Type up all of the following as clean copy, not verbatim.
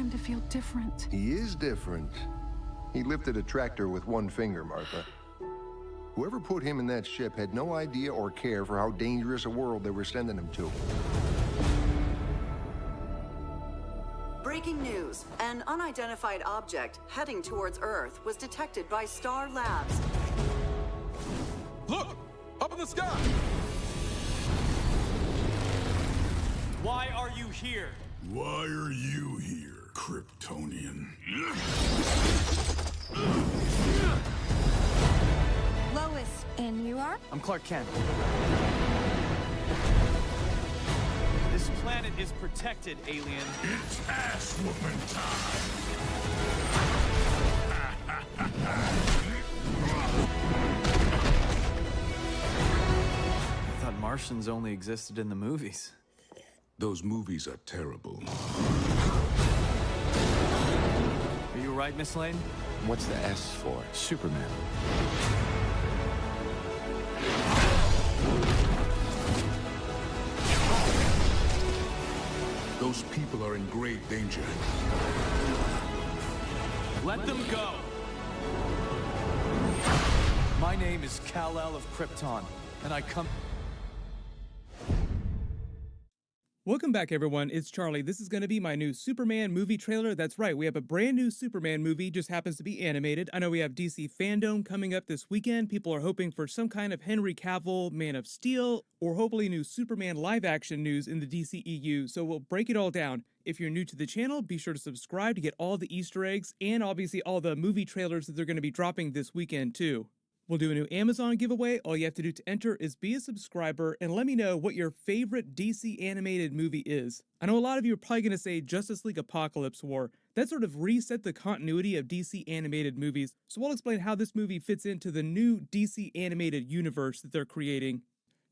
began to feel different. He is different. He lifted a tractor with one finger, Martha. Whoever put him in that ship had no idea or care for how dangerous a world they were sending him to. Breaking news. An unidentified object heading towards Earth was detected by Star Labs. Look! Up in the sky! Why are you here? Why are you here, Kryptonian? Lois, and you are? I'm Clark Kent. This planet is protected, alien. It's ass-whooping time! I thought Martians only existed in the movies. Those movies are terrible. Are you right, Miss Lane? What's the S for? Superman. Those people are in great danger. Let them go! My name is Kal-El of Krypton, and I come... Welcome back, everyone. It's Charlie. This is going to be my new Superman movie trailer. That's right, we have a brand new Superman movie, just happens to be animated. I know we have DC Fandom coming up this weekend. People are hoping for some kind of Henry Cavill, Man of Steel, or hopefully new Superman live-action news in the DCEU, so we'll break it all down. If you're new to the channel, be sure to subscribe to get all the Easter eggs, and obviously all the movie trailers that they're going to be dropping this weekend, too. We'll do a new Amazon giveaway. All you have to do to enter is be a subscriber and let me know what your favorite DC animated movie is. I know a lot of you are probably going to say Justice League Apocalypse War. That sort of reset the continuity of DC animated movies, so I'll explain how this movie fits into the new DC animated universe that they're creating.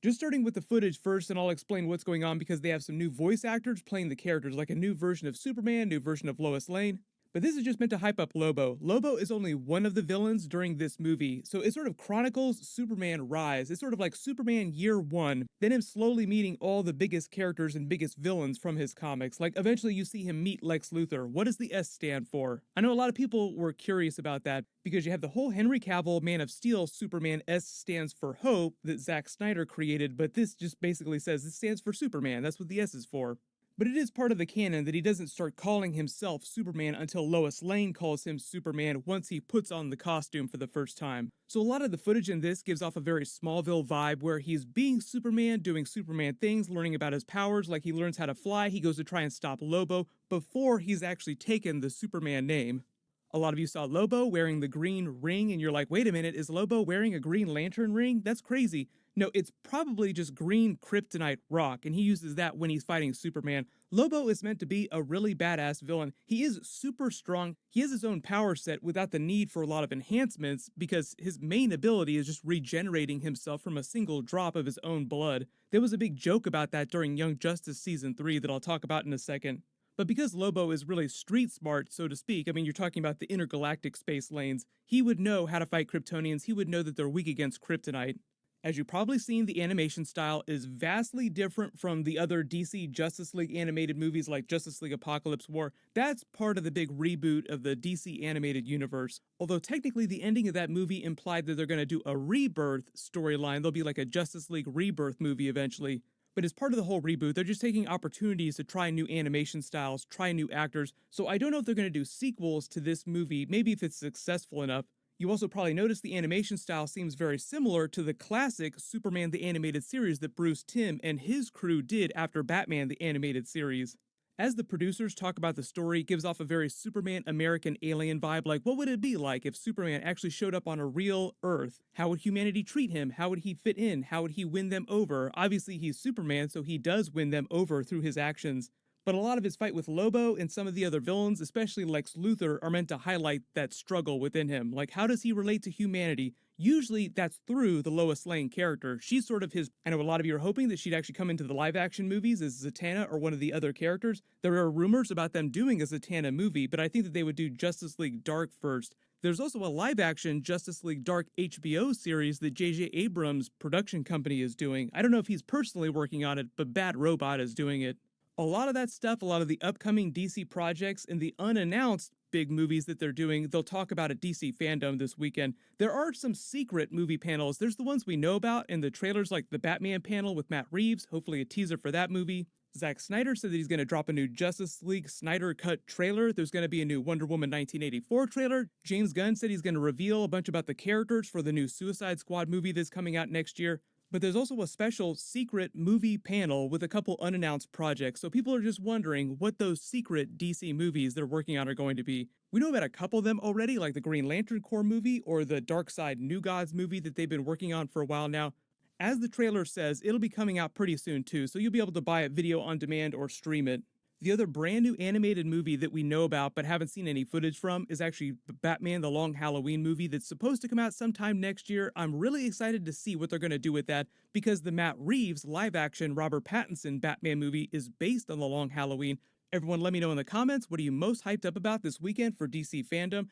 Just starting with the footage first, and I'll explain what's going on because they have some new voice actors playing the characters, like a new version of Superman, new version of Lois Lane. But this is just meant to hype up Lobo. Lobo is only one of the villains during this movie, so it sort of chronicles Superman rise. It's sort of like Superman Year 1, then him slowly meeting all the biggest characters and biggest villains from his comics. Like, eventually you see him meet Lex Luthor. What does the S stand for? I know a lot of people were curious about that, because you have the whole Henry Cavill, Man of Steel, Superman S stands for Hope that Zack Snyder created, but this just basically says this stands for Superman. That's what the S is for. But it is part of the canon that he doesn't start calling himself Superman until Lois Lane calls him Superman once he puts on the costume for the first time. So a lot of the footage in this gives off a very Smallville vibe where he's being Superman, doing Superman things, learning about his powers, like he learns how to fly, he goes to try and stop Lobo before he's actually taken the Superman name. A lot of you saw Lobo wearing the green ring and you're like, wait a minute, is Lobo wearing a Green Lantern ring? That's crazy. No, it's probably just green kryptonite rock, and he uses that when he's fighting Superman. Lobo is meant to be a really badass villain. He is super strong. He has his own power set without the need for a lot of enhancements because his main ability is just regenerating himself from a single drop of his own blood. There was a big joke about that during Young Justice Season 3 that I'll talk about in a second. But because Lobo is really street smart, so to speak, I mean, you're talking about the intergalactic space lanes, he would know how to fight Kryptonians. He would know that they're weak against kryptonite. As you've probably seen, the animation style is vastly different from the other DC Justice League animated movies like Justice League Apocalypse War. That's part of the big reboot of the DC animated universe. Although technically the ending of that movie implied that they're going to do a rebirth storyline. There'll be like a Justice League rebirth movie eventually. But as part of the whole reboot, they're just taking opportunities to try new animation styles, try new actors. So I don't know if they're going to do sequels to this movie, maybe if it's successful enough. You also probably noticed the animation style seems very similar to the classic Superman the Animated Series that Bruce Timm and his crew did after Batman the Animated Series. As the producers talk about the story, it gives off a very Superman American alien vibe, like what would it be like if Superman actually showed up on a real Earth? How would humanity treat him? How would he fit in? How would he win them over? Obviously he's Superman, so he does win them over through his actions. But a lot of his fight with Lobo and some of the other villains, especially Lex Luthor, are meant to highlight that struggle within him. Like, how does he relate to humanity? Usually that's through the Lois Lane character. She's sort of his... I know a lot of you are hoping that she'd actually come into the live-action movies as Zatanna or one of the other characters. There are rumors about them doing a Zatanna movie, but I think that they would do Justice League Dark first. There's also a live-action Justice League Dark HBO series that J.J. Abrams' production company is doing. I don't know if he's personally working on it, but Bad Robot is doing it. A lot of that stuff, a lot of the upcoming DC projects and the unannounced big movies that they're doing, they'll talk about at DC Fandom this weekend. There are some secret movie panels. There's the ones we know about and the trailers, like the Batman panel with Matt Reeves, hopefully a teaser for that movie. Zack Snyder said that he's going to drop a new Justice League Snyder Cut trailer. There's going to be a new Wonder Woman 1984 trailer. James Gunn said he's going to reveal a bunch about the characters for the new Suicide Squad movie that's coming out next year. But there's also a special secret movie panel with a couple unannounced projects, so people are just wondering what those secret DC movies they're working on are going to be. We know about a couple of them already, like the Green Lantern Corps movie or the Darkseid New Gods movie that they've been working on for a while now. As the trailer says, it'll be coming out pretty soon too, so you'll be able to buy it video on demand or stream it. The other brand new animated movie that we know about but haven't seen any footage from is actually Batman the Long Halloween movie that's supposed to come out sometime next year. I'm really excited to see what they're going to do with that because the Matt Reeves live-action Robert Pattinson Batman movie is based on the Long Halloween. Everyone let me know in the comments, what are you most hyped up about this weekend for DC Fandom?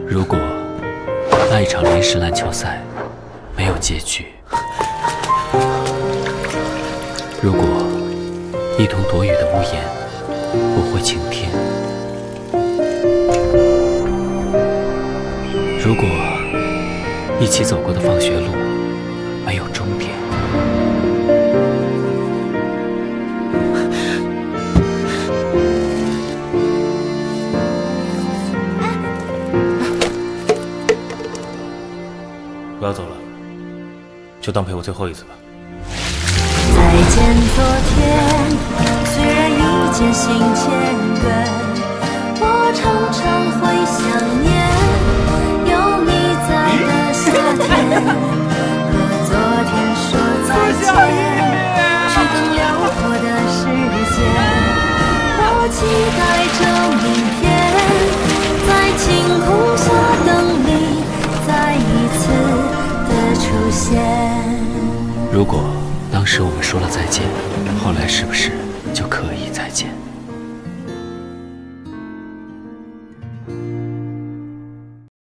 如果那一场临时篮球赛没有结局，如果一同躲雨的屋檐不会晴天，如果一起走过的放学路没有终点，不要走了，就当陪我最后一次吧。再见昨天，虽然已渐行渐远，我常常会想念有你在的夏天，和昨天说再见，去更辽阔的世界。我期待着明天，在晴空下等你再一次出现。如果当时我们说了再见，后来是不是就可以再见？